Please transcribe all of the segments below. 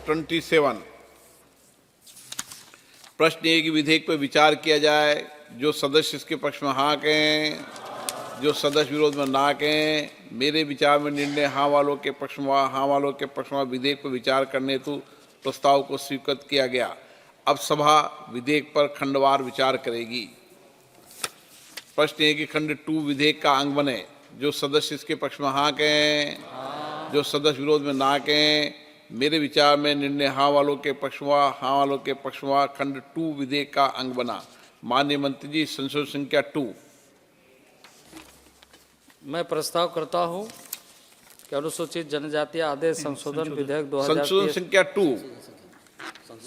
27 प्रश्न है कि विधेयक पर विचार किया जाए। जो सदस्य इसके पक्ष में हाँ कहें, जो सदस्य विरोध में ना कहें। मेरे विचार में निर्णय हाँ वालों के पक्ष में हाँ वालों के पक्ष में विधेयक पर विचार करने हेतु प्रस्ताव को स्वीकृत किया गया। अब सभा विधेयक पर खंडवार विचार करेगी। प्रश्न है कि खंड 2 विधेयक का अंग बने। जो सदस्य इसके पक्ष में हाँ कहें, जो सदस्य विरोध में ना कहें। मेरे विचार में निर्णय हाँ वालों के पक्ष में हाँ वालों के पक्ष में खंड 2 विधेयक का अंग बना। माननीय मंत्री जी, संशोधन संख्या 2। मैं प्रस्ताव करता हूं कि अनुसूचित जनजाति आदेश संशोधन विधेयक संशोधन 2023 संख्या 2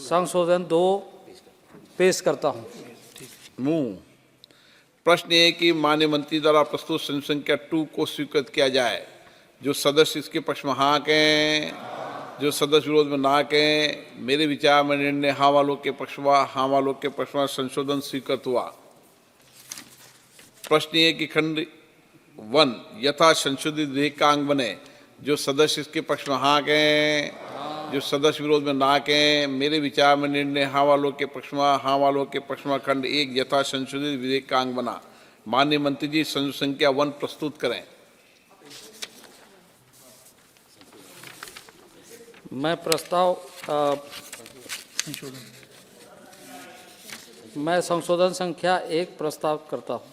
संशोधन 2 पेश करता हूं। मुंह। प्रश्न है कि माननीय मंत्री द्वारा प्रस्तुत संशोधन संख्या 2 को स्वीकृत किया जाए। जो सदस्य इसके पक्ष में हाँ कहें, जो सदस्य विरोध में ना कहें। मेरे विचार में निर्णय हाँ वालों के पक्ष में हाँ वालों के पक्ष में संशोधन स्वीकृत हुआ। प्रश्न है कि खंड 1 यथा संशोधित विधेयक का अंग बने। जो सदस्य इसके पक्ष में हाँ कहें, जो सदस्य विरोध में ना कहें। मेरे विचार में निर्णय हाँ वालों के पक्ष में हाँ वालों के पक्ष में खंड 1 यथा संशोधित विधेयक का अंग बना। माननीय मंत्री जी, संशोधन संख्या 1 प्रस्तुत करें। मैं प्रस्ताव मैं संशोधन संख्या 1 प्रस्ताव करता हूं।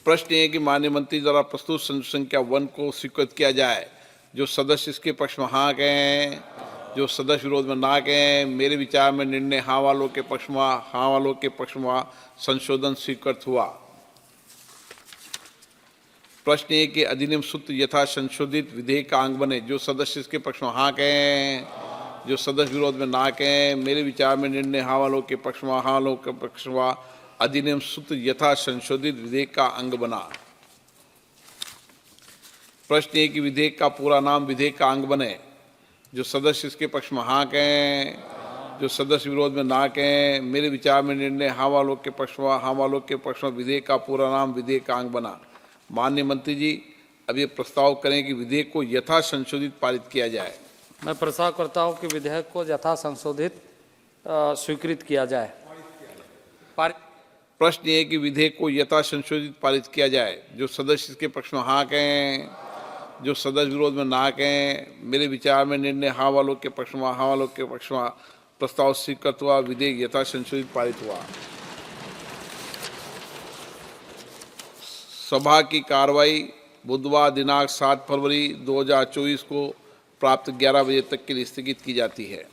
प्रश्न है कि माननीय मंत्री द्वारा प्रस्तुत संशोधन संख्या 1 को स्वीकृत किया जाए। जो सदस्य इसके पक्ष में हाँ कहें, जो सदस्य विरोध में ना कहें। मेरे विचार में निर्णय हाँ वालों के पक्ष में हाँ वालों के पक्ष में संशोधन स्वीकृत हुआ। प्रश्न है कि अधिनियम सूत्र यथा संशोधित विधेयक का अंग बने। जो सदस्य इसके पक्ष में हाँ कहें, जो सदस्य विरोध में ना कहें। मेरे विचार में निर्णय हाँ वालों के पक्ष में हाँ वालों के पक्ष में अधिनियम सूत्र यथा संशोधित विधेयक का अंग बना। प्रश्न है कि विधेयक का पूरा नाम विधेयक का अंग बने। जो सदस्य इसके पक्ष में हाँ कहें, जो सदस्य विरोध में ना कहें। मेरे विचार में निर्णय हाँ वालों के पक्ष में हाँ वालों के पक्ष में विधेयक का पूरा नाम विधेयक का अंग बना। माननीय मंत्री जी, अब ये प्रस्ताव करें कि विधेयक को यथा संशोधित पारित किया जाए। मैं प्रस्ताव करता हूं कि विधेयक को यथा संशोधित स्वीकृत किया जाए। प्रश्न ये है कि विधेयक को यथा संशोधित पारित किया जाए। जो सदस्य इसके पक्ष में हाँ कहें, जो सदस्य विरोध में ना कहें। मेरे विचार में निर्णय हाँ वालों के पक्ष में हाँ वालों के पक्ष में प्रस्ताव स्वीकृत हुआ। विधेयक यथा संशोधित पारित हुआ। सभा की कार्रवाई बुधवार दिनांक 7 फरवरी 2024 को प्राप्त 11 बजे तक के लिए स्थगित की जाती है।